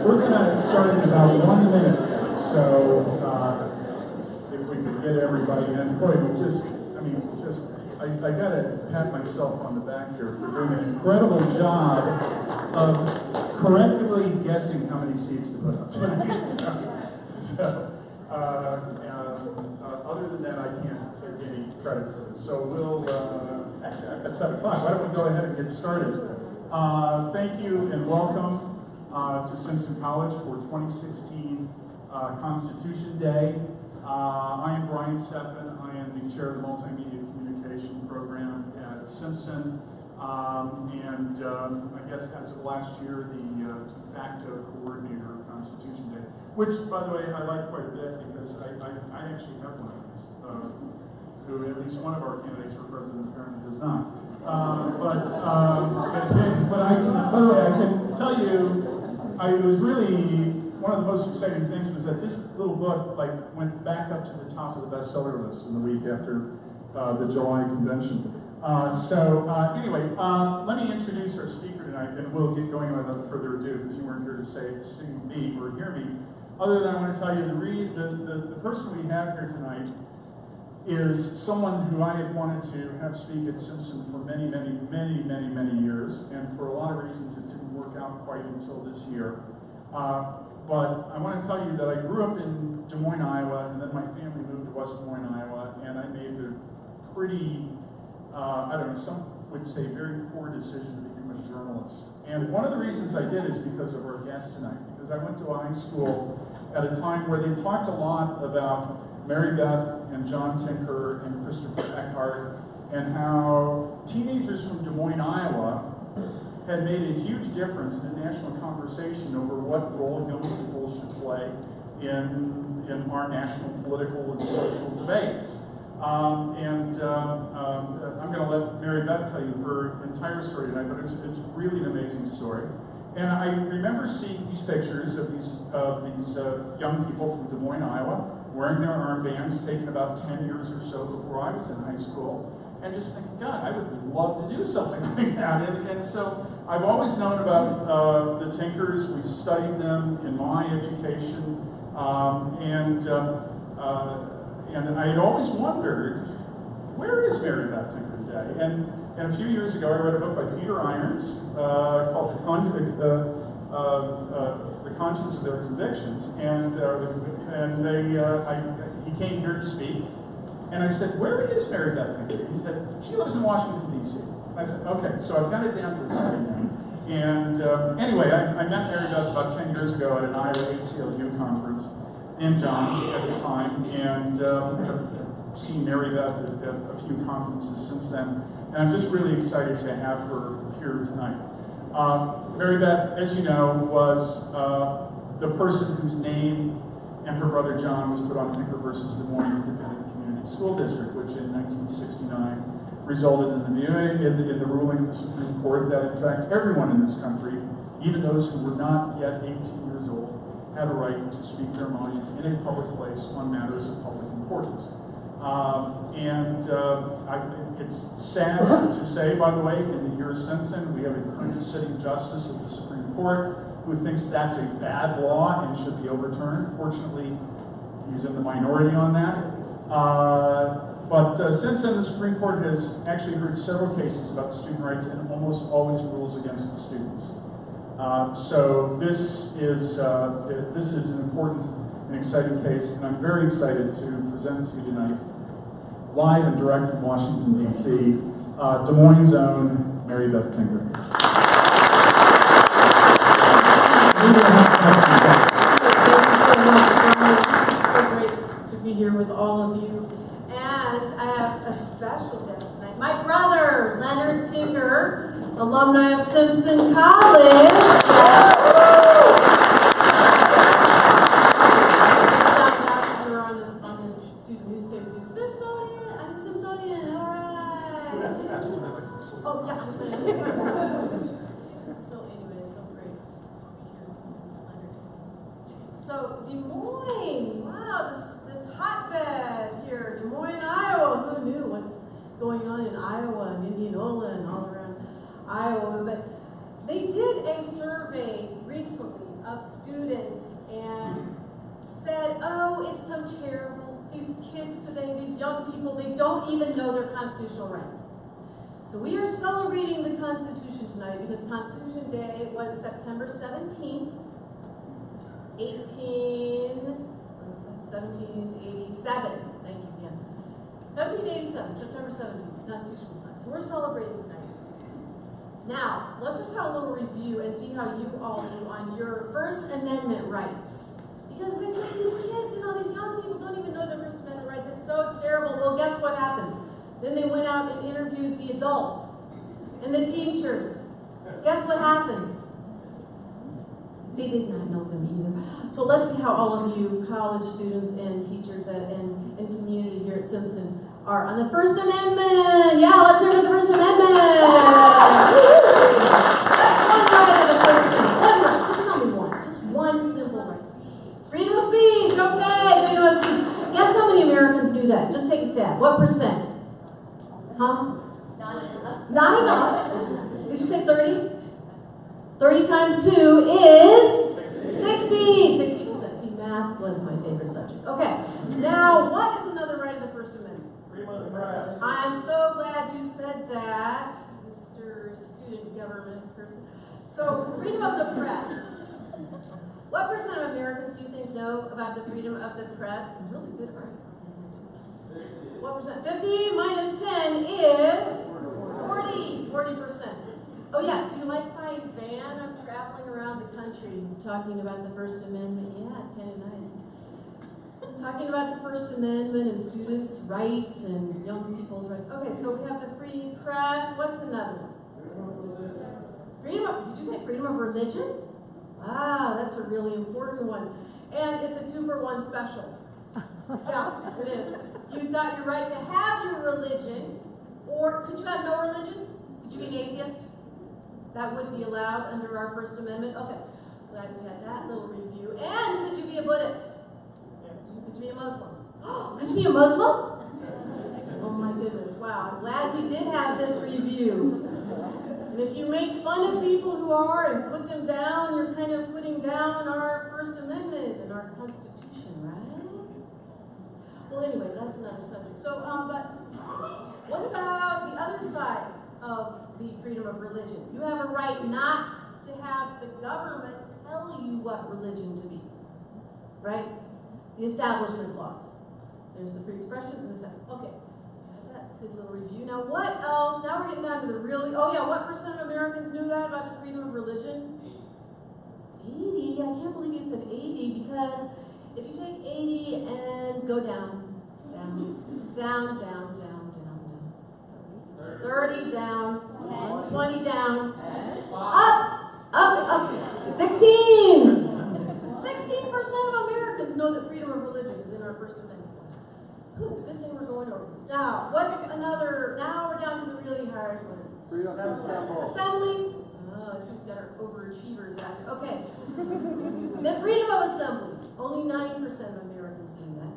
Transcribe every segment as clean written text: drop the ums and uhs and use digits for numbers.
we're going to start in about 1 minute. So if we could get everybody in. Boy, I got to pat myself on the back here for doing an incredible job of correctly guessing how many seats to put up tonight. Other than that, I can't take any credit for this. So we'll, actually, I've got 7 o'clock. Why don't we go ahead and get started? Thank you and welcome to Simpson College for 2016 Constitution Day. I am Brian Sept. I am the chair of the Multimedia Communication Program at Simpson. I guess as of last year, the de facto coordinator of Constitution Day, which, by the way, I like quite a bit because I actually have one of these, who at least one of our candidates for president apparently does not. But by the way, I can tell you, it was really one of the most exciting things was that this little book went back up to the top of the bestseller list in the week after the July convention. Anyway, let me introduce our speaker tonight, and we'll get going without further ado, because you weren't here to see me or hear me. Other than I want to tell you, the person we have here tonight is someone who I have wanted to have speak at Simpson for many years, and for a lot of reasons it didn't work out quite until this year. But I want to tell you that I grew up in Des Moines, Iowa, and then my family moved to West Des Moines, Iowa, and I made the pretty, some would say very poor decision to become a journalist. And one of the reasons I did is because of our guest tonight, because I went to a high school at a time where they talked a lot about Mary Beth and John Tinker and Christopher Eckhart, and how teenagers from Des Moines, Iowa had made a huge difference in the national conversation over what role young people should play in our national political and social debates. I'm going to let Mary Beth tell you her entire story tonight, but it's really an amazing story. And I remember seeing these pictures of these young people from Des Moines, Iowa, wearing their armbands, taken about 10 years or so before I was in high school, and just thinking, God, I would love to do something like that. And so I've always known about the Tinkers. We studied them in my education, and I had always wondered, where is Mary Beth Tinker today? And a few years ago, I read a book by Peter Irons called The Conscience of Their Convictions, and he came here to speak. And I said, where is Mary Beth Tinker? He said, she lives in Washington, D.C. I said, okay, so I've got it down to a study now. And anyway, I met Mary Beth about 10 years ago at an Iowa ACLU conference in John at the time, and I've seen Mary Beth at a few conferences since then. And I'm just really excited to have her here tonight. Mary Beth, as you know, was the person whose name and her brother John was put on Tinker versus Des Moines Independent Community School District, which in 1969 resulted in the ruling of the Supreme Court that, in fact, everyone in this country, even those who were not yet 18 years old, had a right to speak their mind in a public place on matters of public importance. It's sad to say, by the way, in the years since then, we have a current sitting justice of the Supreme Court who thinks that's a bad law and should be overturned. Fortunately, he's in the minority on that. But since then, the Supreme Court has actually heard several cases about student rights and almost always rules against the students. So this is an important and exciting case, and I'm very excited to present to you tonight, live and direct from Washington, D.C., Des Moines' own Mary Beth Tinker. It's so great to be here with all of you. And I have a special guest tonight. My brother, Leonard Tinker, alumni of Simpson College. On the student newspaper, do Smithsonian. I'm a Simpsonian. All right. Oh yeah. So anyway, it's so great. So Des Moines, wow, this hotbed here, Des Moines, Iowa. Who knew what's going on in Iowa and Indianola and all around Iowa? But they did a survey recently of students and said, oh, it's so terrible. These kids today, these young people, they don't even know their constitutional rights. So we are celebrating the Constitution tonight because Constitution Day was September 17th, 1787. Thank you, yeah. 1787, September 17th, Constitution was signed. So we're celebrating tonight. Now, let's just have a little review and see how you all do on your First Amendment rights. Because they say these kids, these young people don't even know their First Amendment rights. It's so terrible. Well, guess what happened? Then they went out and interviewed the adults and the teachers. Guess what happened? They did not know them either. So let's see how all of you college students and teachers and community here at Simpson are on the First Amendment. Yeah, let's hear for the First Amendment. That's one right of the First Amendment. One right. Just tell me one. Just one simple right. Freedom of speech. Okay, freedom of speech. Guess how many Americans knew that? Just take a stab. What percent? Huh? Not enough. Not enough. Did you say 30? 30 times 2 is 60. 60%. See, math was my favorite subject. Okay. Now, what is another right of the First Amendment? Freedom of the press. I'm so glad you said that, Mr. Student Government person. So, freedom of the press. What percent of Americans do you think know about the freedom of the press? Some really good articles in here too. What percent? 50 minus 10 is 40. 40%. Oh yeah, do you like my van? I'm traveling around the country talking about the First Amendment. Yeah, kind of nice. Talking about the First Amendment and students' rights and young people's rights. Okay, so we have the free press. What's another one? Freedom of, did you say freedom of religion? Wow, that's a really important one. And it's a 2-for-1 special. Yeah, it is. You've got your right to have your religion, or could you have no religion? Could you be an atheist? That would be allowed under our First Amendment. Okay, glad we had that little review. And could you be a Buddhist? Could you be a Muslim? Could you be a Muslim? Oh my goodness, wow. I'm glad we did have this review. And if you make fun of people who are and put them down, you're kind of putting down our First Amendment and our Constitution, right? Well, anyway, that's another subject. So, but what about the other side of the freedom of religion? You have a right not to have the government tell you what religion to be, right? The Establishment Clause. There's the free expression and the second. Okay, that good little review. Now, what else? Now we're getting down to the really. Oh yeah, what percent of Americans knew that about the freedom of religion? 80. I can't believe you said 80 because if you take 80 and go down, down, down, down, down, down. 30 down, 20 down, up, 16! 16% of Americans know that freedom of religion is in our First Amendment. Good, it's a good thing we're going over this. Now, what's another, now we're down to the really hard ones. Freedom of Assembly. Oh, I see we've got our overachievers out here. Okay. The freedom of assembly. Only 9% of Americans know that.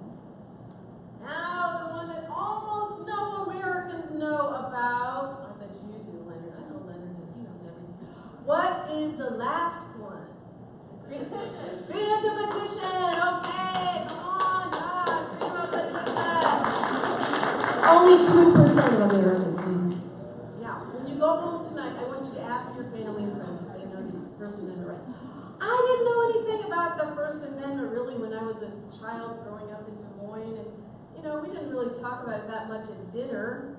Now, the one that almost no Americans know about. I bet you do, Leonard. I know Leonard because he knows everything. What is the last one? Freedom to petition. Okay, come on. Freedom of petition. Only 2% of Americans know. Yeah, when you go home tonight, I want you to ask your family and friends if they know these First Amendment rights. I didn't know anything about the First Amendment really when I was a child growing up in Des Moines, and we didn't really talk about it that much at dinner.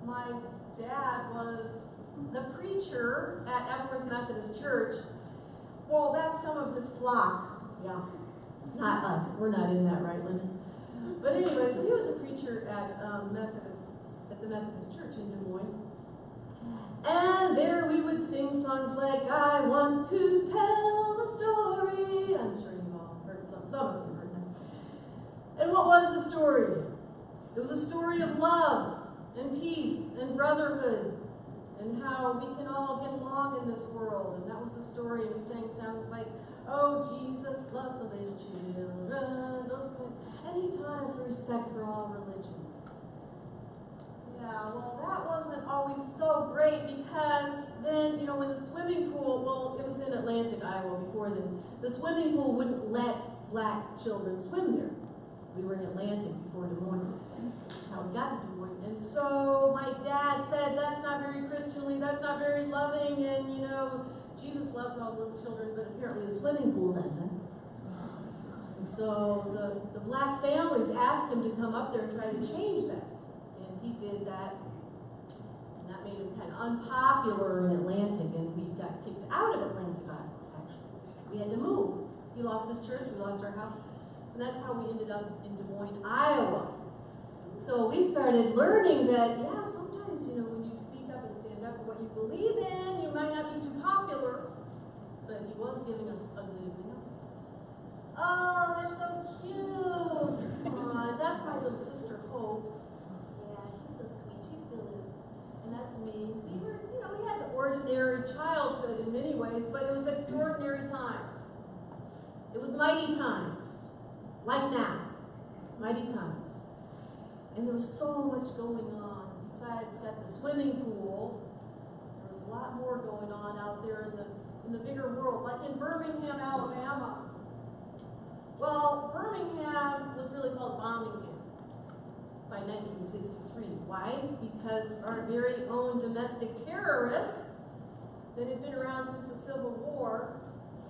My dad was the preacher at Epworth Methodist Church. Well, that's some of his flock. Yeah, not us. We're not in that, right, Linda? But anyway, so he was a preacher at the Methodist Church in Des Moines. And there we would sing songs like, I want to tell the story. I'm sure you've all heard some of you heard that. And what was the story? It was a story of love and peace and brotherhood and how we can all get along in this world. And that was the story. And we sang songs like, oh, Jesus loves the little children, those kinds. And he taught us respect for all religions. Yeah, well, that wasn't always so great because then, when the swimming pool, well, it was in Atlantic, Iowa before then, the swimming pool wouldn't let black children swim there. We were in Atlantic before Des Moines. That's how we got to Des Moines. And so my dad said, that's not very Christianly, that's not very loving, and Jesus loves all little children, but apparently the swimming pool doesn't. And so the black families asked him to come up there and try to change that. And he did that. And that made him kind of unpopular in Atlantic, and we got kicked out of Atlantic, actually. We had to move. He lost his church, we lost our house. And that's how we ended up in Des Moines, Iowa. So we started learning that, sometimes, when you speak up and stand up for what you believe in, you might not be too popular, but he was giving us a good example. Oh, they're so cute. That's my little sister, Hope. Yeah, she's so sweet. She still is. And that's me. We were, we had the ordinary childhood in many ways, but it was extraordinary times. It was mighty times. Like now. Mighty times. And there was so much going on. Besides at the swimming pool, there was a lot more going on out there in the bigger world, like in Birmingham, Alabama. Well, Birmingham was really called Bombingham by 1963. Why? Because our very own domestic terrorists that had been around since the Civil War,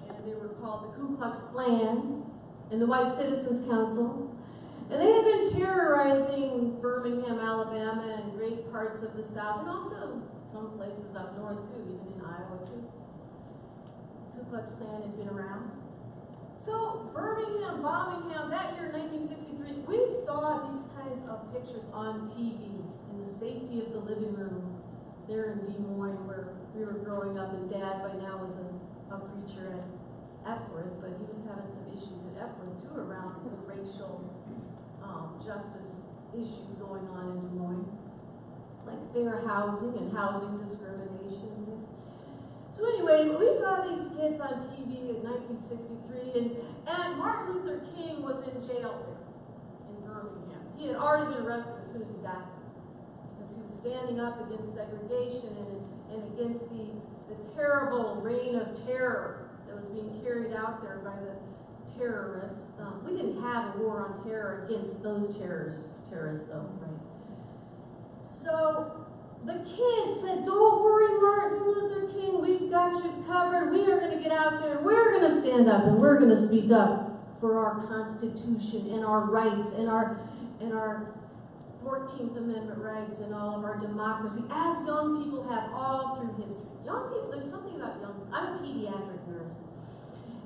and they were called the Ku Klux Klan and the White Citizens Council, and they had been terrorizing Birmingham, Alabama, and great parts of the South, and also some places up north too, even in Iowa too. Ku Klux Klan had been around. So Birmingham, Bombingham, that year, 1963, we saw these kinds of pictures on TV in the safety of the living room there in Des Moines, where we were growing up, and Dad by now was a preacher at Epworth, but he was having some issues at Epworth too around the racial justice issues going on in Des Moines, like fair housing and housing discrimination. So anyway, we saw these kids on TV in 1963, and Martin Luther King was in jail there in Birmingham. He had already been arrested as soon as he got there, because he was standing up against segregation and against the terrible reign of terror that was being carried out there by the terrorists. We didn't have a war on terror against those terrorists though, right? So the kids said, don't worry, Martin Luther King, we've got you covered. We are going to get out there and we're going to stand up and we're going to speak up for our Constitution and our rights and our 14th Amendment rights and all of our democracy, as young people have all through history. Young people, there's something about young people. I'm a pediatric nurse,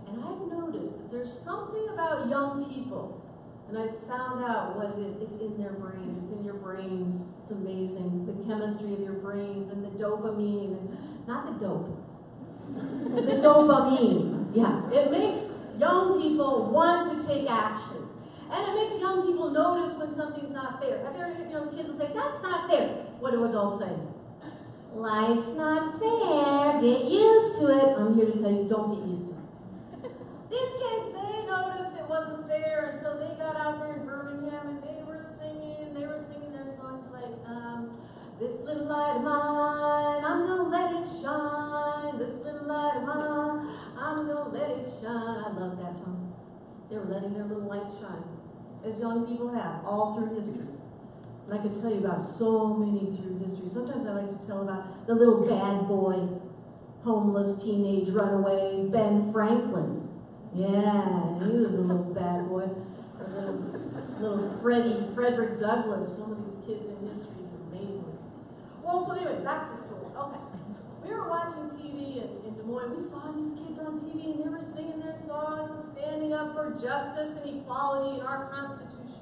and I've noticed that there's something about young people, and I've found out what it is. It's in their brains. It's in your brains. It's amazing. The chemistry of your brains and the dopamine, and not the dope. The dopamine. Yeah. It makes young people want to take action. And it makes young people notice when something's not fair. Have you ever, kids will say, that's not fair. What do adults say? Life's not fair. Get used to it. I'm here to tell you, don't get used to it. These kids, they noticed it wasn't fair, and so they got out there in Birmingham and they were singing their songs like, this little light of mine, I'm gonna let it shine. This little light of mine, I'm gonna let it shine. I love that song. They were letting their little lights shine, as young people have, all through history. And I could tell you about so many through history. Sometimes I like to tell about the little bad boy, homeless teenage runaway, Ben Franklin. Yeah, he was a little bad boy. Little Frederick Douglass. Some of these kids in history are amazing. Well, so anyway, back to the story. Okay. We were watching TV in Des Moines. We saw these kids on TV, and they were singing their songs and standing up for justice and equality in our Constitution,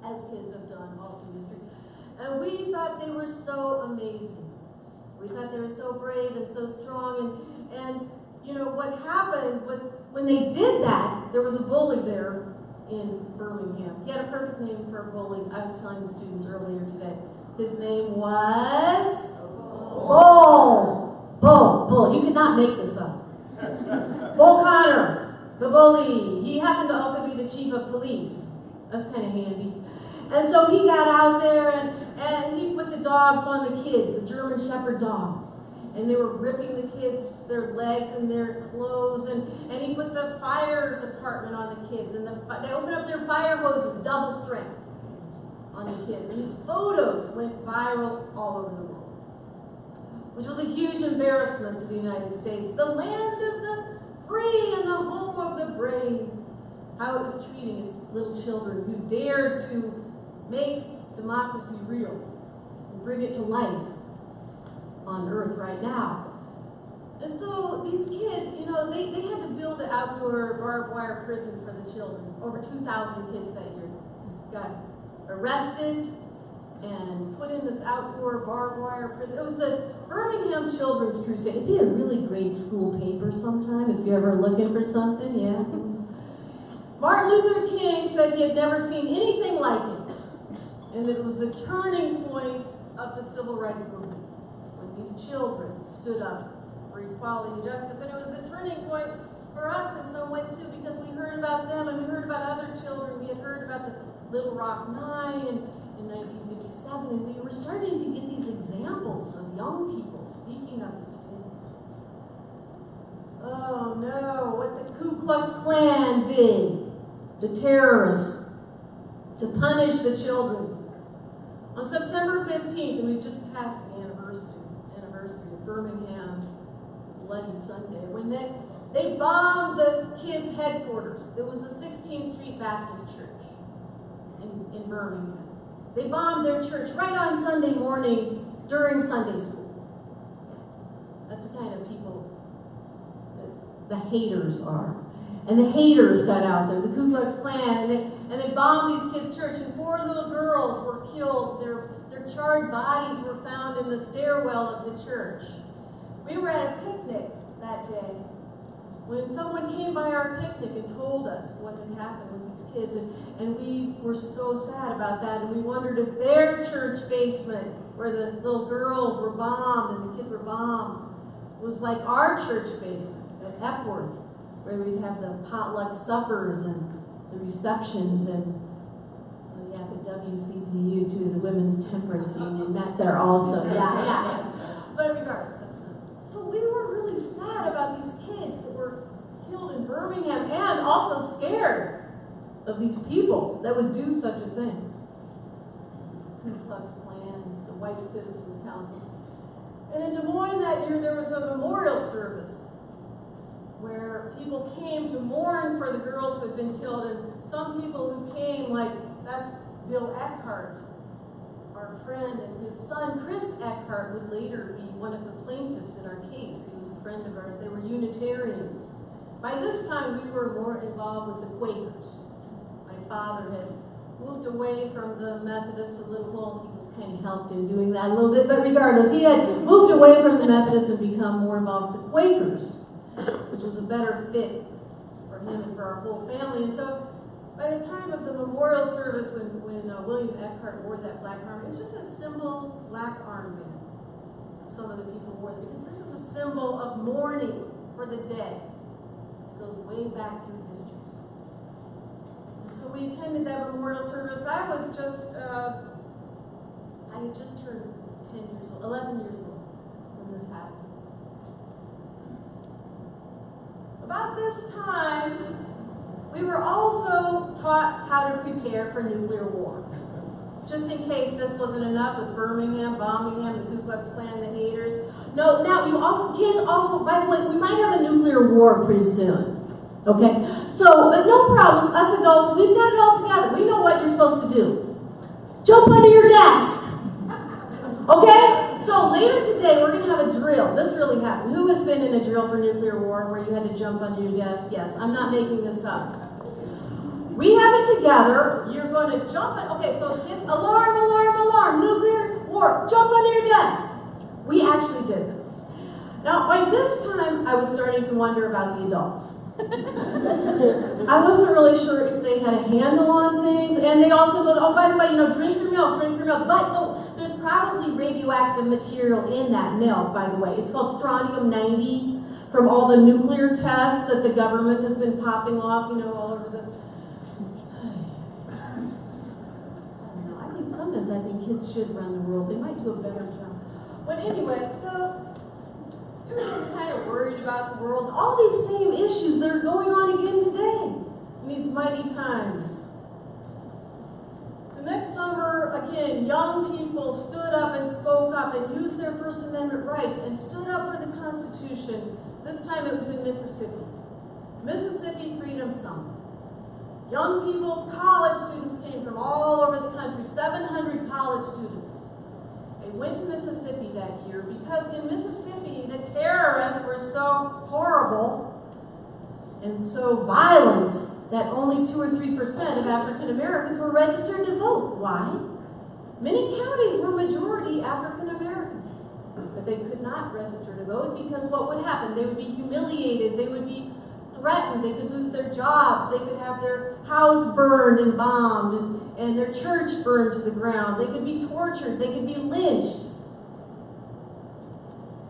as kids have done all through history. And we thought they were so amazing. We thought they were so brave and so strong. And what happened was, when they did that, there was a bully there in Birmingham. He had a perfect name for a bully. I was telling the students earlier today. His name was Bull. You could not make this up. Bull Connor, the bully. He happened to also be the chief of police. That's kind of handy. And so he got out there and he put the dogs on the kids, the German Shepherd dogs. And they were ripping the kids, their legs and their clothes. And he put the fire department on the kids. And they opened up their fire hoses, double strength, on the kids. And these photos went viral all over the world, which was a huge embarrassment to the United States. The land of the free and the home of the brave. How it was treating its little children who dared to make democracy real and bring it to life on earth right now. And so these kids, you know, they had to build an outdoor barbed wire prison for the children. Over 2,000 kids that year got arrested and put in this outdoor barbed wire prison. It was the Birmingham Children's Crusade. It'd be a really great school paper sometime if you're ever looking for something, yeah. Martin Luther King said he had never seen anything like it, and that it was the turning point of the civil rights movement, when these children stood up for equality and justice. And it was the turning point for us in some ways too, because we heard about them and we heard about other children. We had heard about the Little Rock Nine in 1957, and we were starting to get these examples of young people speaking up and standing. Oh no, what the Ku Klux Klan did, the terrorists, to punish the children. On September 15th, and we've just passed the anniversary of Birmingham's Bloody Sunday, when they bombed the kids' headquarters. It was the 16th Street Baptist Church in Birmingham. They bombed their church right on Sunday morning during Sunday school. That's the kind of people that the haters are. And the haters got out there, the Ku Klux Klan, and they bombed these kids' church, and 4 little girls were killed. Their charred bodies were found in the stairwell of the church. We were at a picnic that day when someone came by our picnic and told us what had happened with these kids, and we were so sad about that, and we wondered if their church basement, where the little girls were bombed and the kids were bombed, was like our church basement at Epworth, where we'd have the potluck suppers and the receptions, and the WCTU too, the Women's Temperance Union met there also. Yeah. But regardless, that's not. So we were really sad about these kids that were killed in Birmingham, and also scared of these people that would do such a thing. Ku Klux Klan, the White Citizens Council. And in Des Moines that year, there was a memorial service where people came to mourn for the girls who had been killed, and some people who came, like, that's Bill Eckhart, our friend, and his son Chris Eckhart would later be one of the plaintiffs in our case. He was a friend of ours. They were Unitarians. By this time, we were more involved with the Quakers. My father had moved away from the Methodists a little. Well, he was kind of helped in doing that a little bit, but regardless, he had moved away from the Methodists and become more involved with the Quakers, which was a better fit for him and for our whole family. And so by the time of the memorial service, when William Eckhart wore that black armband, it was just a simple black armband. Some of the people wore it, because this is a symbol of mourning for the dead. It goes way back through history. And so we attended that memorial service. I had just turned 11 years old when this happened. About this time, we were also taught how to prepare for nuclear war. Just in case this wasn't enough with Birmingham, bombing him, the Ku Klux Klan, the haters. No, now kids also, by the way, we might have a nuclear war pretty soon. Okay? So, but no problem, us adults, we've got it all together. We know what you're supposed to do. Jump under your desk. Okay? So later today, we're going to have a drill. This really happened. Who has been in a drill for nuclear war where you had to jump under your desk? Yes, I'm not making this up. We have it together. You're going to jump. Okay, so kids, alarm, alarm, alarm, nuclear war. Jump under your desk. We actually did this. Now, by this time, I was starting to wonder about the adults. I wasn't really sure if they had a handle on things, and they also told, oh, by the way, drink your milk, but there's probably radioactive material in that milk, by the way. It's called strontium-90 from all the nuclear tests that the government has been popping off, all over the... sometimes I think kids should run the world. They might do a better job. But anyway, so everyone's kind of worried about the world. All these same issues that are going on again today in these mighty times. The next summer, again, young people stood up and spoke up and used their First Amendment rights and stood up for the Constitution. This time it was in Mississippi. Mississippi Freedom Summer. Young people, college students came from all over the country, 700 college students. They went to Mississippi that year because in Mississippi the terrorists were so horrible and so violent that only 2 or 3% of African Americans were registered to vote. Why? Many counties were majority African American, but they could not register to vote because what would happen? They would be humiliated, they would be threatened, they could lose their jobs, they could have their house burned and bombed, and their church burned to the ground, they could be tortured, they could be lynched.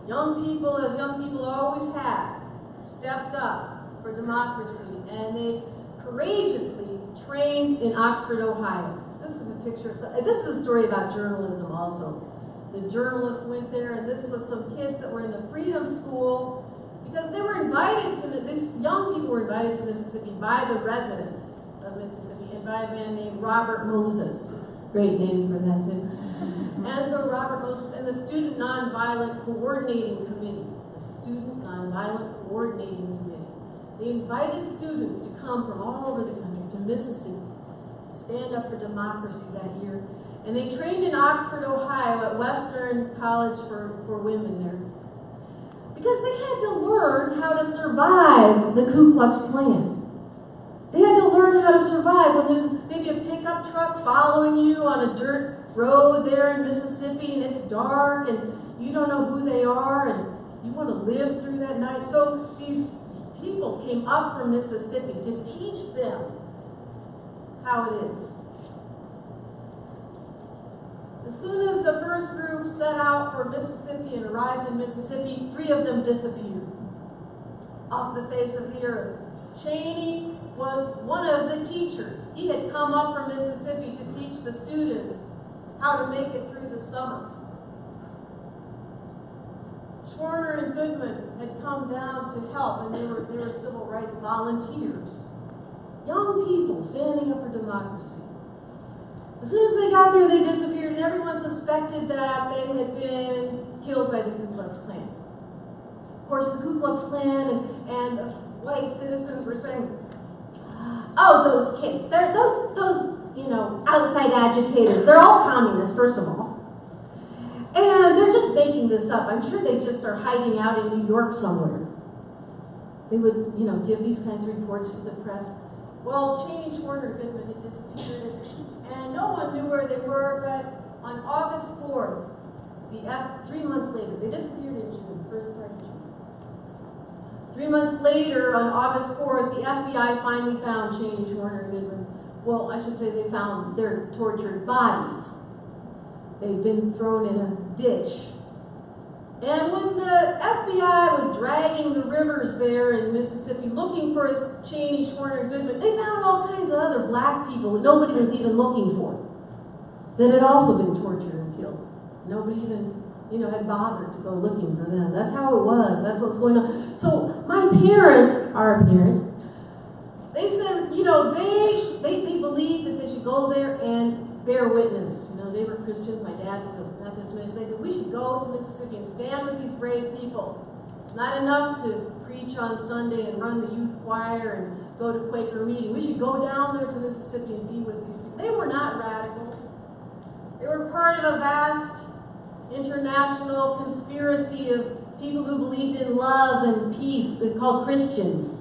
Young people, as young people always have, stepped up for democracy, and they courageously trained in Oxford, Ohio. This is a picture, this is a story about journalism also. The journalists went there, and this was some kids that were in the Freedom School, because they were invited to, these young people were invited to Mississippi by the residents of Mississippi, and by a man named Robert Moses. Great name for that too. And so Robert Moses and the Student Nonviolent Coordinating Committee, the Student Nonviolent Coordinating Committee, they invited students to come from all over the country to Mississippi, stand up for democracy that year. And they trained in Oxford, Ohio at Western College for women there. Because they had to learn how to survive the Ku Klux Klan. They had to learn how to survive when there's maybe a pickup truck following you on a dirt road there in Mississippi and it's dark and you don't know who they are and you want to live through that night. So these people came up from Mississippi to teach them how it is. As soon as the first group set out for Mississippi and arrived in Mississippi, 3 of them disappeared off the face of the earth. Cheney was one of the teachers. He had come up from Mississippi to teach the students how to make it through the summer. Schwerner and Goodman had come down to help, and they were civil rights volunteers. Young people standing up for democracy. As soon as they got there, they disappeared, and everyone suspected that they had been killed by the Ku Klux Klan. Of course, the Ku Klux Klan and the white citizens were saying, "Oh, those kids, they're those outside agitators. They're all communists, first of all, and they're just making this up. I'm sure they just are hiding out in New York somewhere." They would, give these kinds of reports to the press. Well, Cheney, Schwerner, Goodman had disappeared, and no one knew where they were, but on August 4th, 3 months later, they disappeared in June, first part of June. 3 months later, on August 4th, the FBI finally found Cheney, Schwerner, and Goodman. Well, I should say they found their tortured bodies. They'd been thrown in a ditch. And when the FBI was dragging the rivers there in Mississippi looking for Cheney, Schwerner, and Goodman, they found all kinds of other black people that nobody was even looking for that had also been tortured and killed. Nobody even, had bothered to go looking for them. That's how it was. That's what's going on. So my parents, our parents, they said, they believed that they should go there and bear witness. They were Christians. My dad was a Methodist minister. They said, we should go to Mississippi and stand with these brave people. It's not enough to preach on Sunday and run the youth choir and go to Quaker meeting. We should go down there to Mississippi and be with these people. They were not radicals. They were part of a vast international conspiracy of people who believed in love and peace. They're called Christians.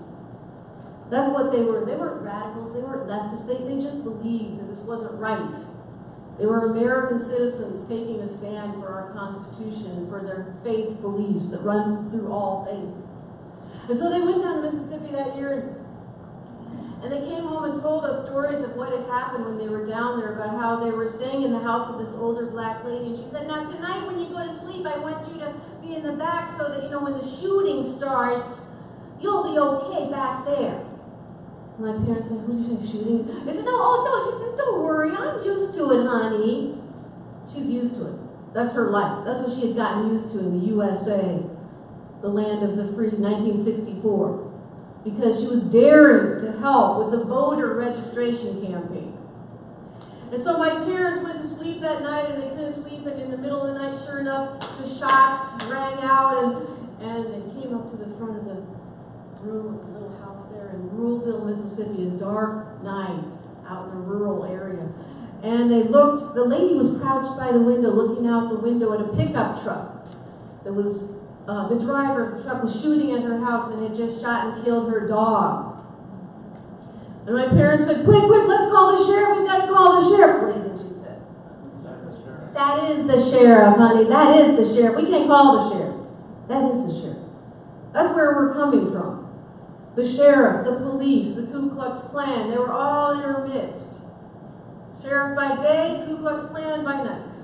That's what they were. They weren't radicals. They weren't leftists. They just believed that this wasn't right. They were American citizens taking a stand for our Constitution and for their faith beliefs that run through all faiths. And so they went down to Mississippi that year, and they came home and told us stories of what had happened when they were down there, about how they were staying in the house of this older black lady. And she said, now tonight when you go to sleep, I want you to be in the back so that, when the shooting starts, you'll be okay back there. My parents said, "What are you shooting?" They said, "No, don't worry, I'm used to it, honey." She's used to it. That's her life. That's what she had gotten used to in the USA, the land of the free, 1964, because she was daring to help with the voter registration campaign. And so my parents went to sleep that night, and they couldn't sleep, and in the middle of the night, sure enough, the shots rang out, and they came up to the front of the room of the little house there in Ruleville, Mississippi, a dark night out in a rural area. And they looked, the lady was crouched by the window, looking out the window at a pickup truck that was, the driver of the truck was shooting at her house and had just shot and killed her dog. And my parents said, quick, let's call the sheriff, we've got to call the sheriff. What do you think she said? That is the sheriff, honey, that is the sheriff. We can't call the sheriff. That is the sheriff. That's where we're coming from. The sheriff, the police, the Ku Klux Klan, they were all in our midst. Sheriff by day, Ku Klux Klan by night.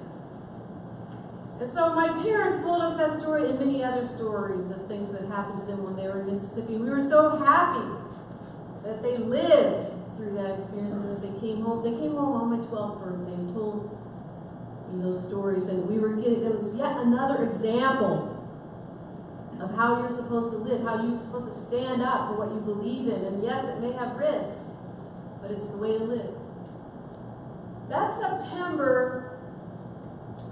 And so my parents told us that story and many other stories of things that happened to them when they were in Mississippi. We were so happy that they lived through that experience and that they came home. They came home on my 12th birthday and told me those stories, and we were getting, it was yet another example of how you're supposed to live, how you're supposed to stand up for what you believe in. And yes, it may have risks, but it's the way to live. That September,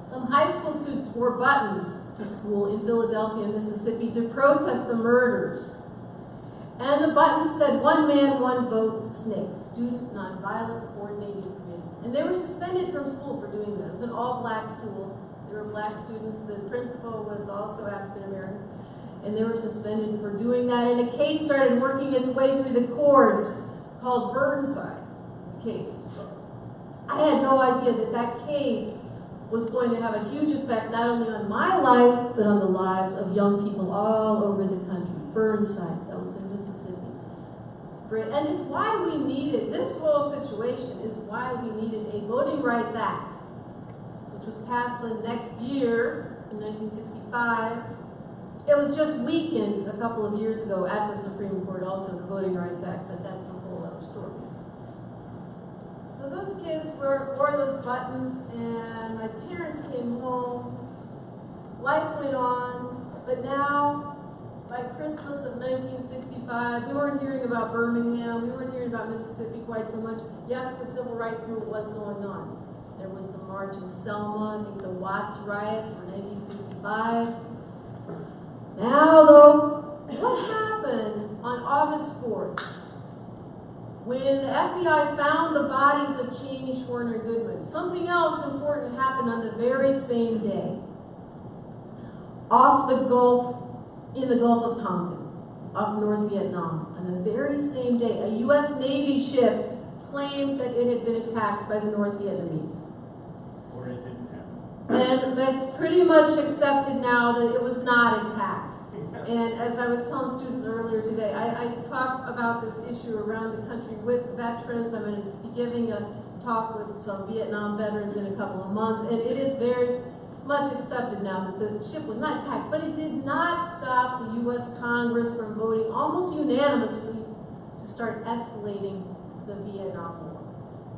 some high school students wore buttons to school in Philadelphia, Mississippi to protest the murders. And the buttons said, "One man, one vote, SNCC, Student Nonviolent Coordinating Committee." And they were suspended from school for doing that. It was an all-black school. There were black students. The principal was also African-American. And they were suspended for doing that. And a case started working its way through the courts called Burnside case. I had no idea that that case was going to have a huge effect not only on my life, but on the lives of young people all over the country. Burnside, that was in Mississippi. It's great. And it's why we needed, this whole situation is why we needed a Voting Rights Act, which was passed the next year in 1965. It was just weakened a couple of years ago at the Supreme Court, also the Voting Rights Act, but that's a whole other story. So those kids wore those buttons, and my parents came home. Life went on, but now, by Christmas of 1965, we weren't hearing about Birmingham, we weren't hearing about Mississippi quite so much. Yes, the civil rights movement was going on. There was the march in Selma, I think the Watts riots were 1965. Now, though, what happened on August 4th when the FBI found the bodies of Cheney, Schwerner, and Goodman? Something else important happened on the very same day. Off the Gulf, in the Gulf of Tonkin, off North Vietnam, on the very same day, a U.S. Navy ship claimed that it had been attacked by the North Vietnamese. Or it didn't happen. And it's pretty much accepted now that it was not attacked. And as I was telling students earlier today, I talked about this issue around the country with veterans. I'm going to be giving a talk with some Vietnam veterans in a couple of months, and it is very much accepted now that the ship was not attacked, but it did not stop the U.S. Congress from voting almost unanimously to start escalating the Vietnam War.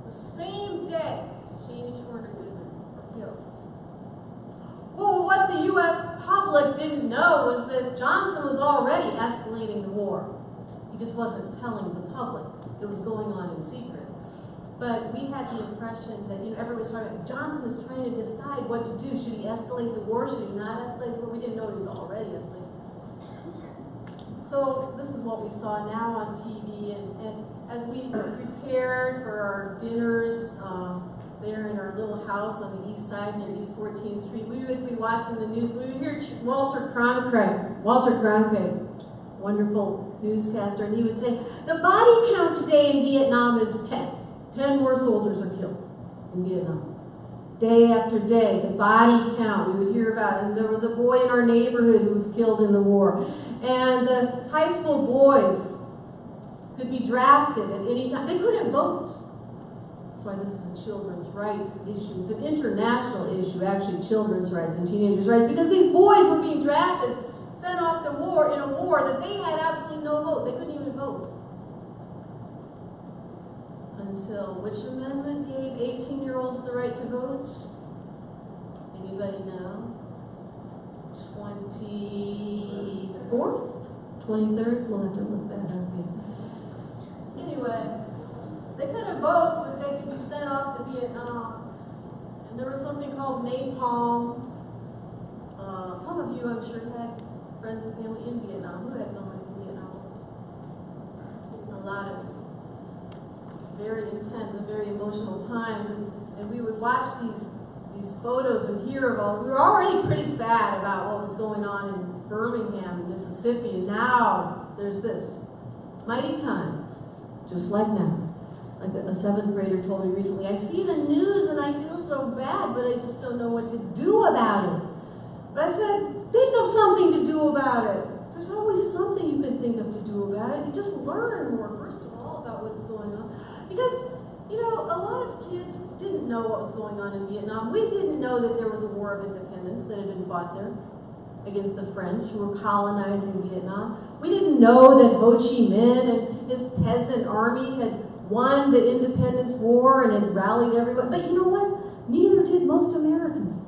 The same day, Cheney, Schwerner, and Goodman were killed. Well, what the U.S. public didn't know was that Johnson was already escalating the war. He just wasn't telling the public. It was going on in secret. But we had the impression that, everyone was Johnson was trying to decide what to do. Should he escalate the war? Should he not escalate the war? We didn't know he was already escalating. So this is what we saw now on TV. And as we prepared for our dinners, there in our little house on the east side near East 14th Street, we would be watching the news. We would hear Walter Cronkite, wonderful newscaster, and he would say, the body count today in Vietnam is 10. 10 more soldiers are killed in Vietnam. Day after day, the body count, we would hear about it. And there was a boy in our neighborhood who was killed in the war. And the high school boys could be drafted at any time. They couldn't vote. That's why this is a children's rights issue. It's an international issue, actually, children's rights and teenagers' rights, because these boys were being drafted, sent off to war in a war that they had absolutely no vote. They couldn't even vote. until which amendment gave 18-year-olds the right to vote? Anybody know? 24th? 23rd? We'll have to look that up. Anyway, they couldn't vote, but they could be sent off to Vietnam. And there was something called napalm. Some of you, I'm sure, had friends and family in Vietnam. Who had someone in Vietnam? A lot of you. It was very intense and very emotional times. And we would watch these photos and hear of all. We were already pretty sad about what was going on in Birmingham, Mississippi. And now there's this. Mighty times, just like now. Like a 7th grader told me recently, I see the news and I feel so bad, but I just don't know what to do about it. But I said, think of something to do about it. There's always something you can think of to do about it. You just learn more, first of all, about what's going on. Because, you know, a lot of kids didn't know what was going on in Vietnam. We didn't know that there was a war of independence that had been fought there against the French who were colonizing Vietnam. We didn't know that Ho Chi Minh and his peasant army had won the independence war and had rallied everyone. But you know what? Neither did most Americans.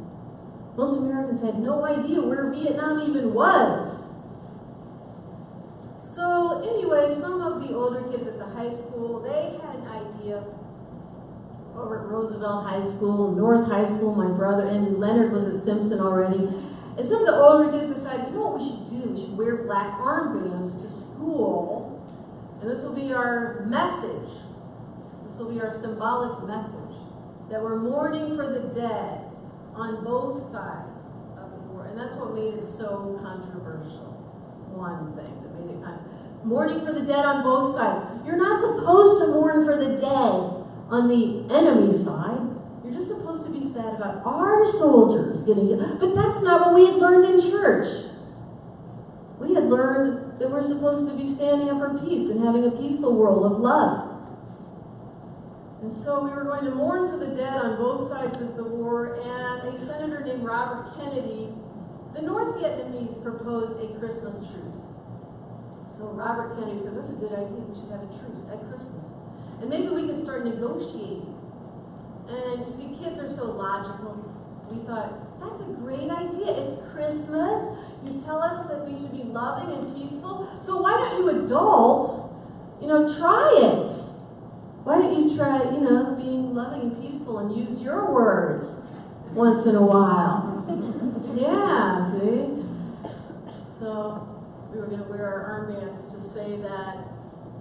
Most Americans had no idea where Vietnam even was. So anyway, some of the older kids at the high school, they had an idea over at Roosevelt High School, North High School, my brother, and Leonard was at Simpson already. And some of the older kids decided, you know what we should do? We should wear black armbands to school, and this will be our message. This will be our symbolic message, that we're mourning for the dead on both sides of the war. And that's what made it so controversial. One thing that made it mourning for the dead on both sides. You're not supposed to mourn for the dead on the enemy side. You're just supposed to be sad about our soldiers getting killed. But that's not what we had learned in church. We had learned that we're supposed to be standing up for peace and having a peaceful world of love. And so we were going to mourn for the dead on both sides of the war, and a senator named Robert Kennedy, the North Vietnamese proposed a Christmas truce. So Robert Kennedy said, that's a good idea, we should have a truce at Christmas. And maybe we can start negotiating. And you see, kids are so logical. We thought, that's a great idea. It's Christmas. You tell us that we should be loving and peaceful. So why don't you adults, try it? Why don't you try, being loving and peaceful and use your words once in a while? Yeah, see? So we were going to wear our armbands to say that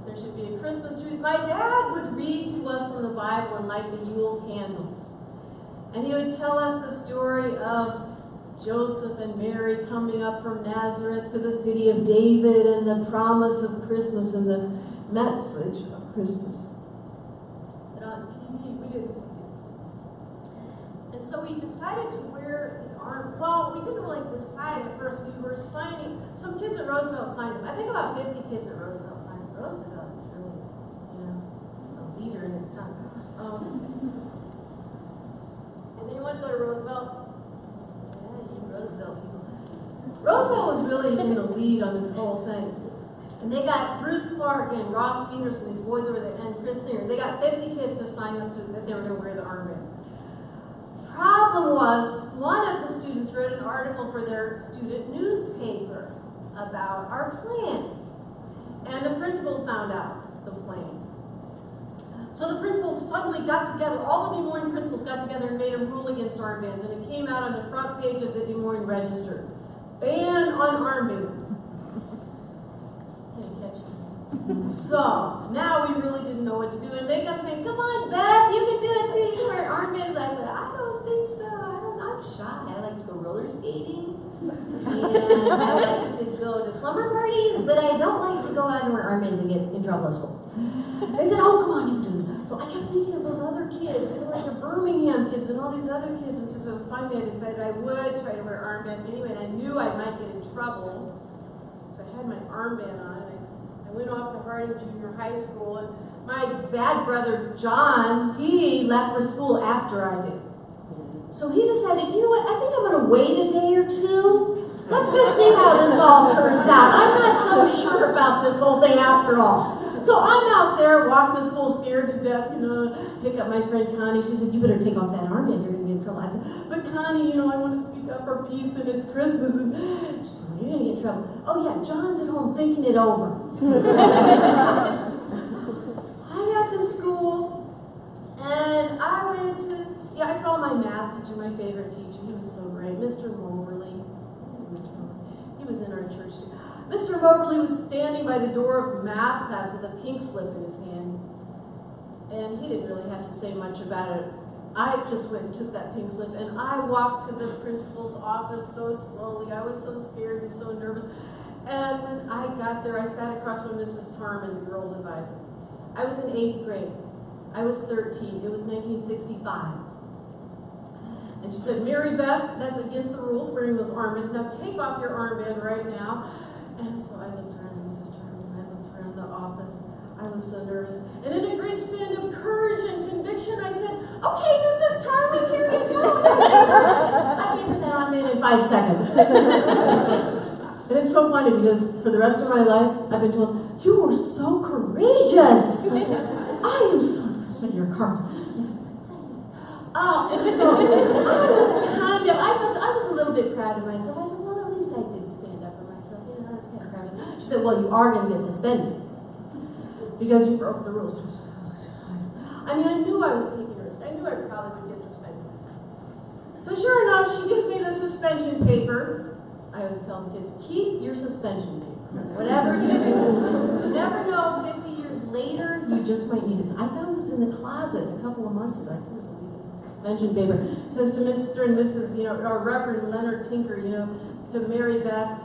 there should be a Christmas truce. My dad would read to us from the Bible and light the Yule candles. And he would tell us the story of Joseph and Mary coming up from Nazareth to the city of David and the promise of Christmas and the message of Christmas. But on TV, we didn't see it. And so we decided to wear the arm. Well, we didn't really decide at first. We were signing. Some kids at Roosevelt signed them. I think about 50 kids at Roosevelt signed them. Roosevelt is really, a leader in its time. And then you want to go to Roosevelt? Yeah, you Roosevelt people. Roosevelt was really in the lead on this whole thing. And they got Bruce Clark and Ross Peters and these boys over there, and Chris Singer. They got 50 kids to sign up to that they were going to wear the armbands. Problem was, one of the students wrote an article for their student newspaper about our plans. And the principal found out the plan. So the principals suddenly got together, all the Des Moines principals got together and made a rule against armbands, and it came out on the front page of the Des Moines Register. Ban on armbands. Can't catch it. So now we really didn't know what to do, and they kept saying, come on, Beth, you can do it too, you wear armbands. I said, I don't think so. I'm shy. I like to go roller skating. And I like to go to slumber parties, but I don't like to go out and wear armbands and get in trouble at school. They said, oh, come on, you do it. So I kept thinking of those other kids, like the Birmingham kids and all these other kids. And so finally I decided I would try to wear armbands anyway, and I knew I might get in trouble. So I had my armband on. I went off to Harding Junior High School, and my bad brother, John, he left for school after I did. So he decided, you know what, I think I'm going to wait a day or two. Let's just see how this all turns out. I'm not so sure about this whole thing after all. So I'm out there walking to school scared to death, pick up my friend Connie. She said, you better take off that armband, you're going to get in trouble. I said, but Connie, I want to speak up for peace and it's Christmas. And she said, well, you're going to get in trouble. Oh yeah, John's at home thinking it over. I got to school and I went to, I saw my math teacher, my favorite teacher. He was so great, Mr. Moberly. He was in our church too. Mr. Moberly was standing by the door of math class with a pink slip in his hand. And he didn't really have to say much about it. I just went and took that pink slip and I walked to the principal's office so slowly. I was so scared and so nervous. And when I got there, I sat across from Mrs. Tarman, the girls' advisor. I was in 8th grade. I was 13. It was 1965. And she said, Mary Beth, that's against the rules, wearing those armbands. Now take off your armband right now. And so I looked around Mrs. Tarman, I looked around the office. I was so nervous. And in a great stand of courage and conviction, I said, okay, Mrs. Tarman, here you go. I gave her that armband in 5 seconds. And it's so funny because for the rest of my life, I've been told, you were so courageous. I am so impressed by your card. I said, and so I was a little bit proud of myself. I said, well, at least I did stand up for myself. I was kind of proud of it. She said, well, you are going to get suspended because you broke the rules. I mean, I knew I was taking a risk. I knew I probably would get suspended. So sure enough, she gives me the suspension paper. I always tell the kids, keep your suspension paper. Whatever you do, you never know, 50 years later, you just might need this. I found this in the closet a couple of months ago. I couldn't believe it. Suspension paper. It says to Mr. and Mrs., or Reverend Leonard Tinker, to Mary Beth,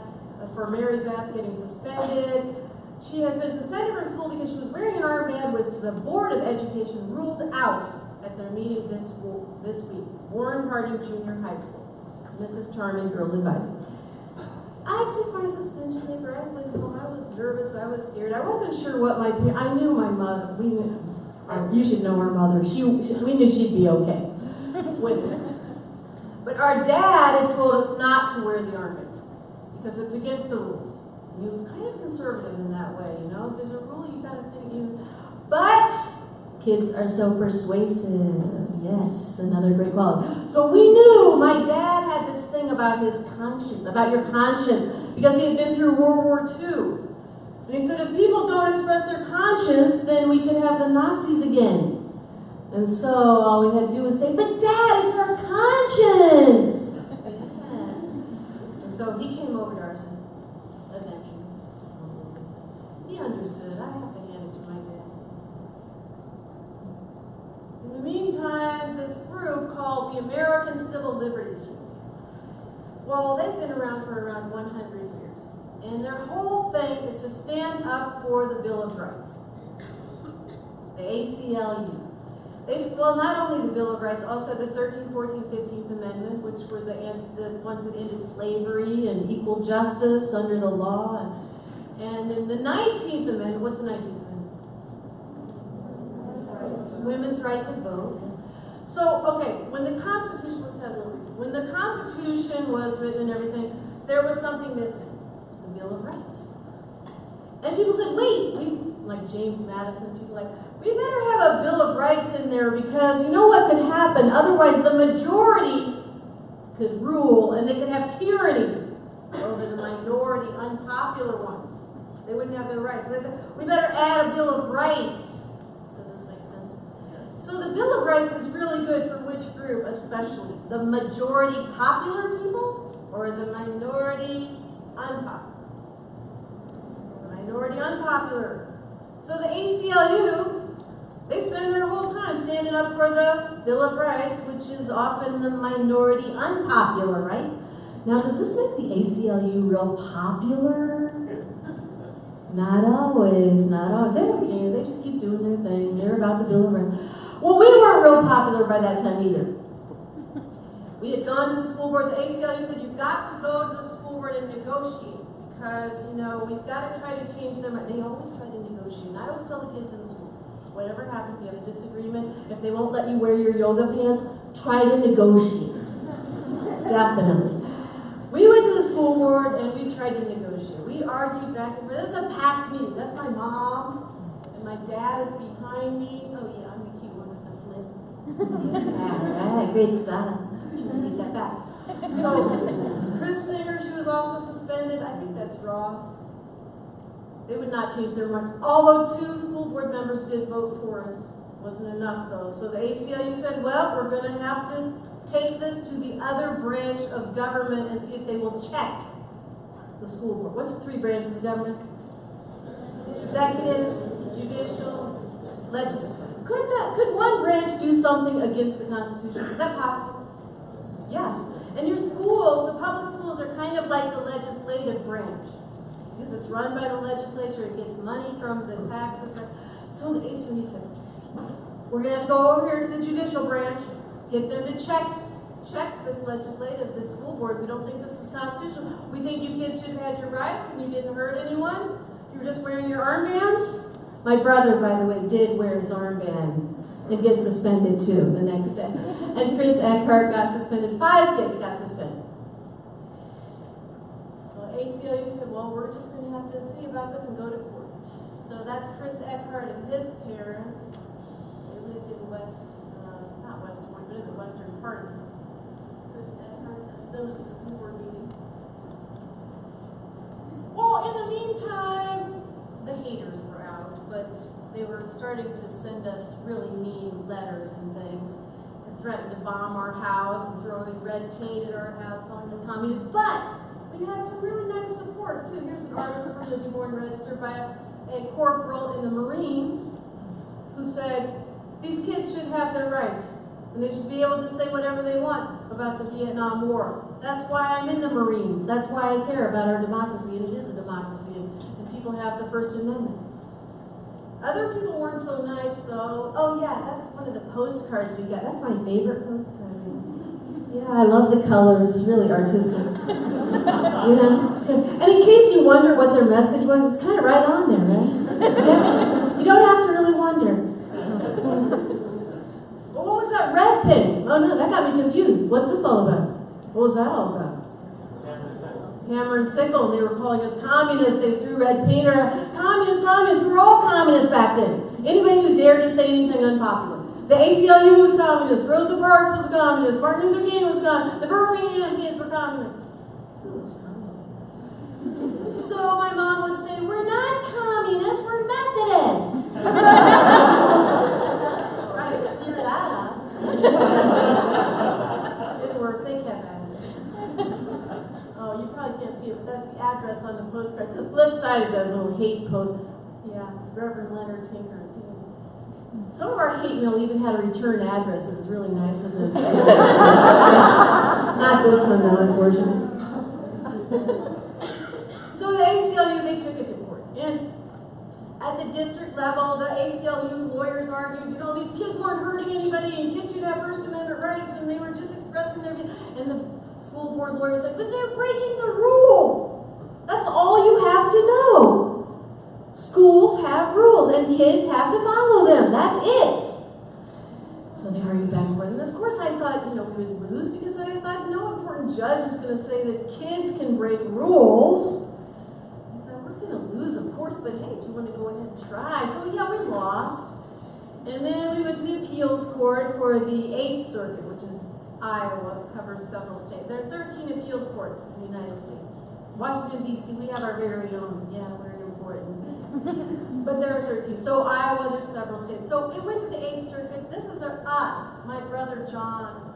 for Mary Beth getting suspended. She has been suspended from school because she was wearing an armband, which the Board of Education ruled out at their meeting this week. Warren Harding Junior High School. Mrs. Charming, Girls Advisor. I took my suspension paper. I went home. I was nervous. I was scared. I wasn't sure what I knew my mother. You should know our mother. We knew she'd be okay with it. But our dad had told us not to wear the armbands because it's against the rules. And he was kind of conservative in that way. If there's a rule, you got to think But kids are so persuasive. Yes, another great quality. So we knew my dad had this thing about his conscience, about your conscience, because he had been through World War II. And he said, if people don't express their conscience, then we could have the Nazis again. And so all we had to do was say, but Dad, it's our conscience. And so he came over to us eventually. He understood. I have to hand it to my dad. In the meantime, this group called the American Civil Liberties Union. Well, they've been around for around 100 years. And their whole thing is to stand up for the Bill of Rights. The ACLU. Well, not only the Bill of Rights, also the 13th, 14th, 15th Amendment, which were the ones that ended slavery and equal justice under the law. And then the 19th Amendment, what's the 19th Amendment? Women's right to vote. So, okay, when the Constitution was written and everything, there was something missing. The Bill of Rights. And people said, wait, like James Madison, people we better have a Bill of Rights in there because you know what could happen? Otherwise, the majority could rule and they could have tyranny over the minority, unpopular ones. They wouldn't have their rights. So they said, we better add a Bill of Rights. Does this make sense? So the Bill of Rights is really good for which group especially? The majority popular people or the minority unpopular? The minority unpopular. So the ACLU, they spend their whole time standing up for the Bill of Rights, which is often the minority unpopular, right? Now, does this make the ACLU real popular? Not always, not always. They don't care. They just keep doing their thing. They're about the Bill of Rights. Well, we weren't real popular by that time either. We had gone to the school board. The ACLU said, you've got to go to the school board and negotiate because, we've got to try to change them. They always try to negotiate. And I always tell the kids in the schools, whatever happens, you have a disagreement. If they won't let you wear your yoga pants, try to negotiate. Definitely. We went to the school board and we tried to negotiate. We argued back and forth. It was a packed meeting. That's my mom, My dad is behind me. Oh yeah, I'm the cute one with the flip. Alright, great style. Take that back. So, Chris Singer, she was also suspended. I think that's Ross. They would not change their mind. Although 2 school board members did vote for it. Wasn't enough though. So the ACLU said, well, we're going to have to take this to the other branch of government and see if they will check the school board. What's the 3 branches of government? Executive, judicial, legislative. Could one branch do something against the Constitution? Is that possible? Yes. And your schools, the public schools, are kind of like the legislative branch. Because it's run by the legislature, it gets money from the taxes. Right? So the ACLU said, we're going to have to go over here to the judicial branch, get them to check this school board. We don't think this is constitutional. We think you kids should have had your rights and you didn't hurt anyone. You were just wearing your armbands. My brother, by the way, did wear his armband and get suspended too the next day. And Chris Eckhart got suspended. 5 kids got suspended. So ACLU said, well, we're just going to have to see about this and go to court. So that's Chris Eckhart and his parents. They lived in not West Moines, but in the western part of Chris Eckhart. That's them at the school board meeting. Well, in the meantime, the haters were out, but they were starting to send us really mean letters and things, and threatened to bomb our house and throwing red paint at our house, calling us communists. But we had some really nice support too. Here's an article from the Des Moines Register by a corporal in the Marines who said these kids should have their rights and they should be able to say whatever they want about the Vietnam War. That's why I'm in the Marines. That's why I care about our democracy, and it is a democracy, and people have the First Amendment. Other people weren't so nice, though. Oh, yeah, that's one of the postcards we got. That's my favorite postcard. Yeah, I love the colors. It's really artistic. You know? And in case you wonder what their message was, it's kind of right on there, right? Yeah. You don't have to really wonder. Well, what was that red thing? Oh, no, that got me confused. What's this all about? What was that all about? Hammer and sickle, and they were calling us communists. They threw red paint around. Communists, communists. We were all communists back then. Anybody who dared to say anything unpopular. The ACLU was communist. Rosa Parks was a communist. Martin Luther King was communist. The Birmingham kids were communists. Who was communist? So my mom would say, we're not communists, we're Methodists. Right, clear that up. Didn't work, they kept at it. Oh, you probably can't see it, but that's the address on the postcard. It's the flip side of the little hate post. Yeah, Reverend Leonard Tinker. Some of our hate mail even had a return address. It was really nice of them. Not this one, though, unfortunately. So the ACLU, they took it to court. And at the district level, the ACLU lawyers argued, you know, these kids weren't hurting anybody, and kids should have First Amendment rights, and they were just expressing their views. And the school board lawyer said, but they're breaking the rule. That's all you have to know. Schools have rules, and kids have to follow them. That's it. So they argued back and forth. And of course I thought, you know, we would lose, because I thought no important judge is going to say that kids can break rules. I thought, we're going to lose, of course, but hey, if you want to go ahead and try. So yeah, we lost. And then we went to the appeals court for the 8th Circuit, which is Iowa, covers several states. There are 13 appeals courts in the United States. Washington, D.C., we have our very own. Yeah, we're important. But there are 13. So Iowa, there's several states. So it went to the 8th Circuit. This is us, my brother John.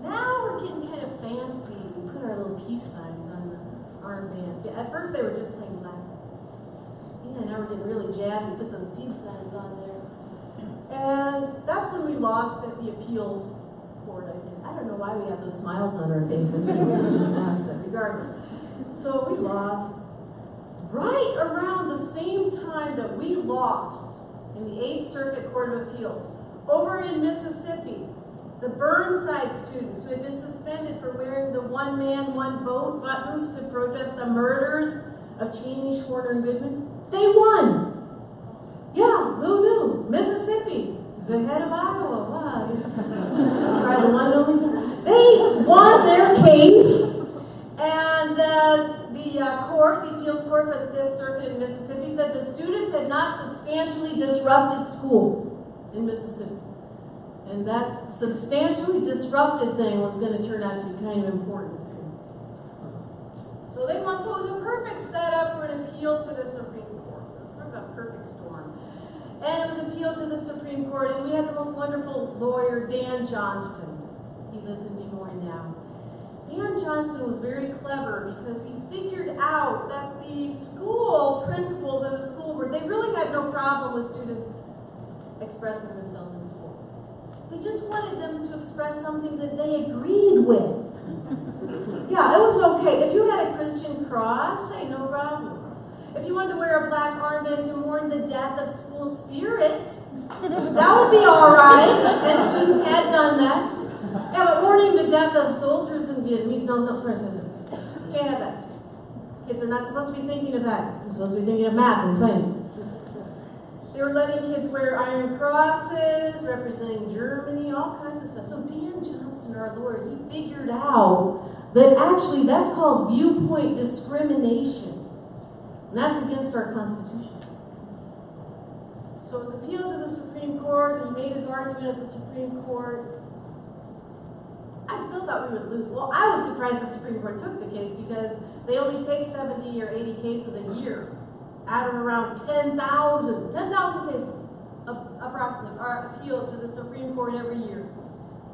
Now we're getting kind of fancy. We put our little peace signs on the armbands. Yeah, at first they were just plain black. Yeah, now we're getting really jazzy. Put those peace signs on there. And that's when we lost at the appeals court, I think. I don't know why we have the smiles on our faces since we just lost, but regardless. So we lost. Right around the same time that we lost in the 8th Circuit Court of Appeals, over in Mississippi, the Burnside students who had been suspended for wearing the one man, one vote buttons to protest the murders of Cheney, Schwerner, and Goodman, they won. Yeah, who knew? Mississippi is ahead of Iowa. Wow. That's probably the one and only time. They won their case, and the Appeals Court for the Fifth Circuit in Mississippi said the students had not substantially disrupted school in Mississippi. And that substantially disrupted thing was going to turn out to be kind of important too. So it was a perfect setup for an appeal to the Supreme Court. It was sort of a perfect storm. And it was appealed to the Supreme Court, and we had the most wonderful lawyer, Dan Johnston. He lives in Des Moines now. Dan Johnston was very clever because he figured out that the school principals and the school board, they really had no problem with students expressing themselves in school. They just wanted them to express something that they agreed with. Yeah, it was okay. If you had a Christian cross, hey, no problem. If you wanted to wear a black armband to mourn the death of school spirit, that would be all right. And students had done that. Yeah, but mourning the death of soldiers in Vietnamese, no, sorry. Can't have that. Kids are not supposed to be thinking of that. They're supposed to be thinking of math and science. They were letting kids wear iron crosses, representing Germany, all kinds of stuff. So Dan Johnston, our lawyer, he figured out that actually that's called viewpoint discrimination. And that's against our Constitution. So it was appealed to the Supreme Court. He made his argument at the Supreme Court. I still thought we would lose. Well, I was surprised the Supreme Court took the case because they only take 70 or 80 cases a year out of around 10,000 cases approximately are appealed to the Supreme Court every year.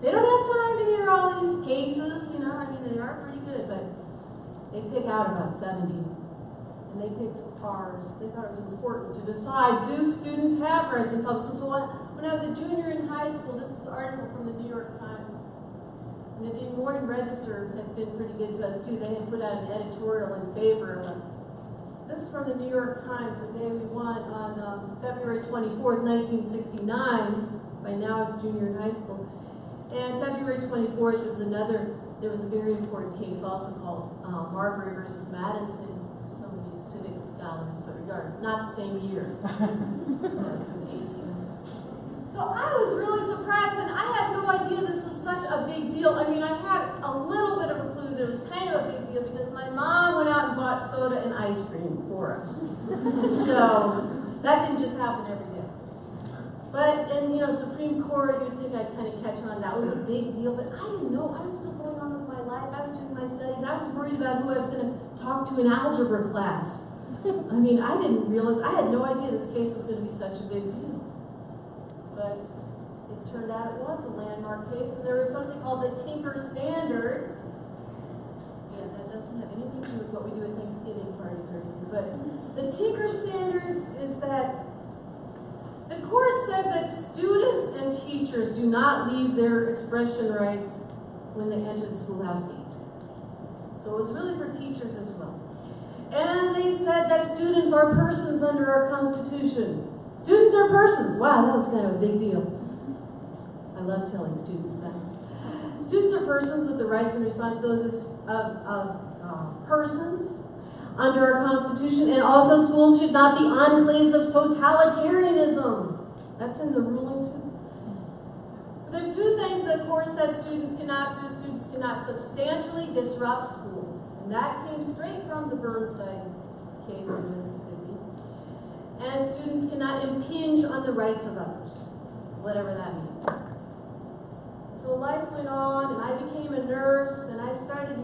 They don't have time to hear all these cases, they are pretty good, but they pick out about 70. And they picked ours. They thought it was important to decide, do students have rights in public school? So when I was a junior in high school, this is an article from the New York Times. And the Des Moines Register had been pretty good to us too. They had put out an editorial in favor of us. This is from the New York Times, the day we won on February 24th, 1969. By now I was junior in high school. And February 24th is there was a very important case also called Marbury versus Madison. Some of you civic scholars, but regardless, not the same year. It was in 18. So I was really surprised, and I had no idea this was such a big deal. I had a little bit of a clue that it was kind of a big deal because my mom went out and bought soda and ice cream for us. So that didn't just happen every day. But in Supreme Court, you'd think I'd kind of catch on. That was a big deal, but I didn't know. I was still going on with my life. I was doing my studies. I was worried about who I was going to talk to in algebra class. I didn't realize. I had no idea this case was going to be such a big deal. But it turned out it was a landmark case, and there was something called the Tinker Standard. Yeah, that doesn't have anything to do with what we do at Thanksgiving parties or anything. But the Tinker Standard is that the court said that students and teachers do not leave their expression rights when they enter the schoolhouse gate. So it was really for teachers as well. And they said that students are persons under our Constitution. Students are persons. Wow, that was kind of a big deal. I love telling students that. Students are persons with the rights and responsibilities of persons under our Constitution, and also schools should not be enclaves of totalitarianism. That's in the ruling too. But there's two things the court said students cannot do. Students cannot substantially disrupt school. And that came straight from the Burnside case in Mississippi. And students cannot impinge on the rights of others, whatever that means. So life went on, and I became a nurse, and I started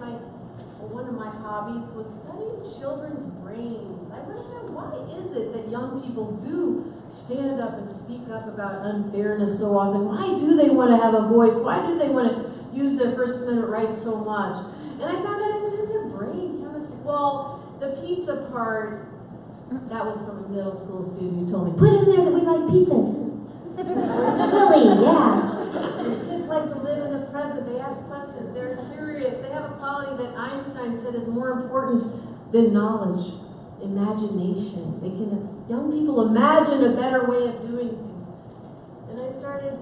one of my hobbies was studying children's brains. I wondered, why is it that young people do stand up and speak up about unfairness so often? Why do they want to have a voice? Why do they want to use their First Amendment rights so much? And I found out it's in their brain chemistry. Well, the pizza part, that was from a middle school student who told me, put in there that we like pizza too. We're silly, yeah. Kids like to live in the present. They ask questions. They're curious. They have a quality that Einstein said is more important than knowledge, imagination. Young people imagine a better way of doing things. And I started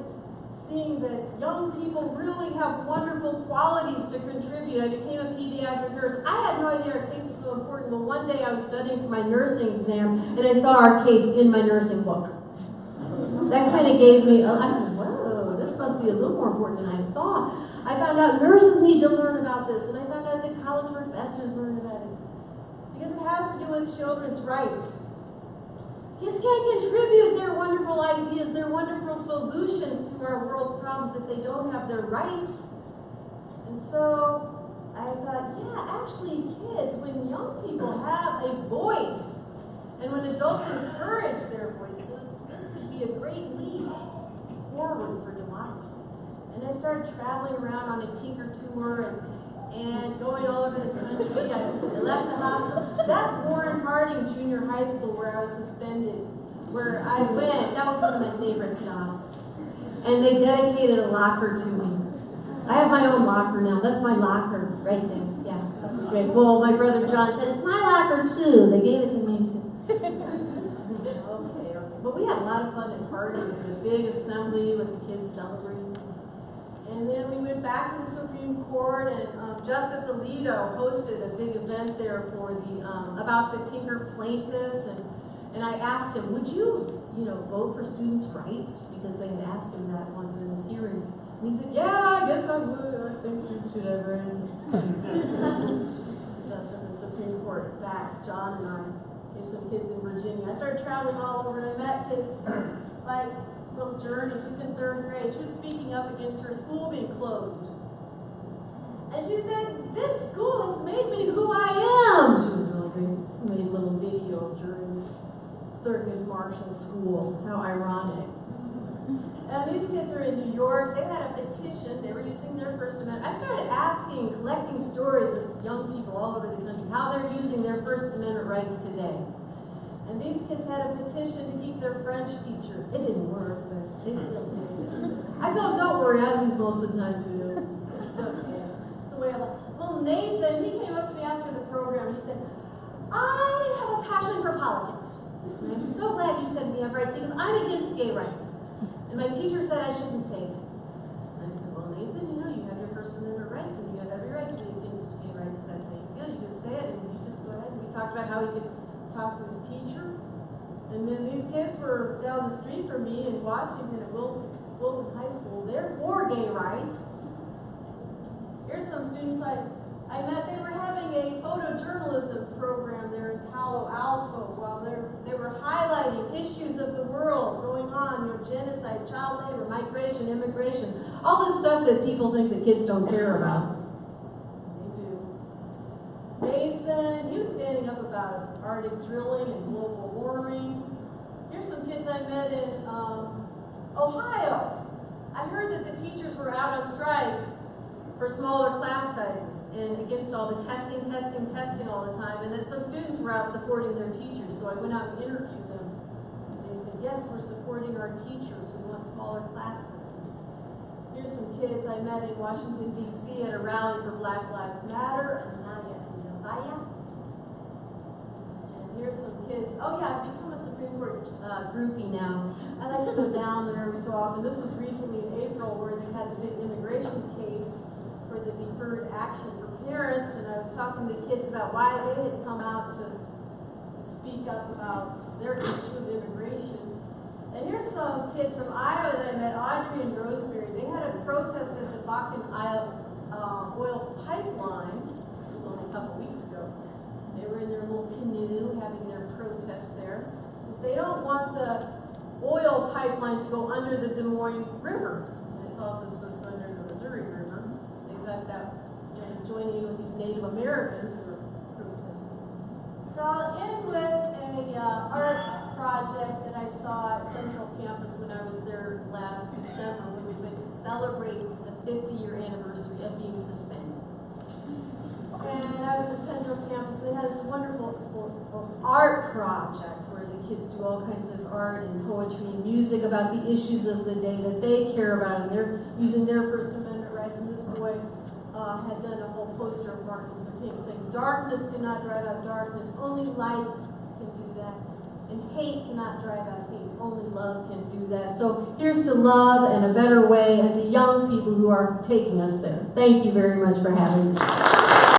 seeing that young people really have wonderful qualities to contribute. I became a pediatric nurse. I had no idea our case was so important, but one day I was studying for my nursing exam, and I saw our case in my nursing book. That kind of gave me, I said, whoa, this must be a little more important than I thought. I found out nurses need to learn about this, and I found out that college professors learn about it. because it has to do with children's rights. Kids can't contribute their wonderful ideas, their wonderful solutions to our world's problems if they don't have their rights. And so I thought, yeah, actually kids, when young people have a voice, and when adults encourage their voices, this could be a great leap forward for democracy. And I started traveling around on a Tinker tour and going all over the country. I left the hospital. That's Warren Harding Junior High School where I was suspended, where I went. That was one of my favorite stops. And they dedicated a locker to me. I have my own locker now. That's my locker right there. Yeah, it's great. Well, my brother John said, it's my locker too. They gave it to me too. Okay. But we had a lot of fun at Harding. We had a big assembly with the kids celebrating. And then we went back to the Supreme Court, and Justice Alito hosted a big event there for the about the Tinker plaintiffs, and I asked him, would you vote for students' rights? Because they had asked him that once in his hearings. And he said, yeah, I guess I would. I think students should have rights. So in the Supreme Court back, John and I, there's some kids in Virginia. I started traveling all over, and I met kids like little Journey. She's in 3rd grade. She was speaking up against her school being closed. And she said, this school has made me who I am. She was really great. Made a little video of Journey, Thurgood Marshall School. How ironic. And these kids are in New York. They had a petition. They were using their First Amendment. I started asking, collecting stories of young people all over the country, how they're using their First Amendment rights today. And these kids had a petition to keep their French teacher. It didn't work, but they still did. I don't worry, I lose most of the time too. It's okay. It's the way I like. Well, Nathan, he came up to me after the program and he said, I have a passion for politics. And I'm so glad you said we have rights because I'm against gay rights. And my teacher said I shouldn't say that. And I said, well, Nathan, you have your First Amendment rights and you have every right to be against gay rights. If that's how you feel, you can say it and you just go ahead. And we talked about how he could talk to his teacher. And then these kids were down the street from me in Washington at Wilson High School. They're for gay rights. Here's some students I met. They were having a photojournalism program there in Palo Alto while they were highlighting issues of the world going on, genocide, child labor, migration, immigration, all this stuff that people think the kids don't care about. Mason, he was standing up about Arctic drilling and global warming. Here's some kids I met in Ohio. I heard that the teachers were out on strike for smaller class sizes and against all the testing all the time, and that some students were out supporting their teachers, so I went out and interviewed them. They said, yes, we're supporting our teachers. We want smaller classes. Here's some kids I met in Washington, D.C. at a rally for Black Lives Matter. And here's some kids. Oh yeah, I've become a Supreme Court groupie now. I like to go down there every so often. This was recently in April where they had the big immigration case for the deferred action for parents, and I was talking to kids about why they had come out to speak up about their issue of immigration. And here's some kids from Iowa that I met, Audrey and Rosemary. They had a protest at the Bakken oil pipeline a couple weeks ago. They were in their little canoe having their protest there because they don't want the oil pipeline to go under the Des Moines River. And it's also supposed to go under the Missouri River. They thought that joining in with these Native Americans who are protesting. So I'll end with a art project that I saw at Central Campus when I was there last December when we went to celebrate the 50-year anniversary of being suspended. And I was at Central Campus, and they had this wonderful art project where the kids do all kinds of art and poetry and music about the issues of the day that they care about, and they're using their First Amendment rights. And this boy had done a whole poster of Martin Luther King saying, darkness cannot drive out darkness, only light can do that. And hate cannot drive out hate, only love can do that. So here's to love and a better way, and to young people who are taking us there. Thank you very much for having me.